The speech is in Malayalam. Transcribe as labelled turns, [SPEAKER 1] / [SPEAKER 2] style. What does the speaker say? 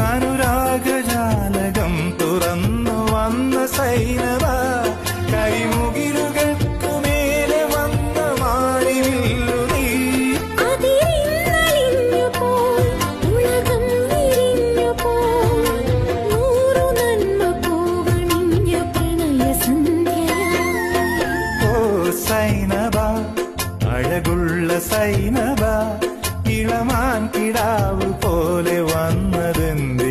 [SPEAKER 1] അനുരാഗജാലകം തുറന്നു വന്ന സൈനവ കരിമുകിലുകൾക്കു മേലെ വന്ന മാറിവില്ലു നീ സൈനബ അഴകുള്ള സൈനബ ഇളമാൻ കിടാവ് പോലെ വന്നതെന്ത്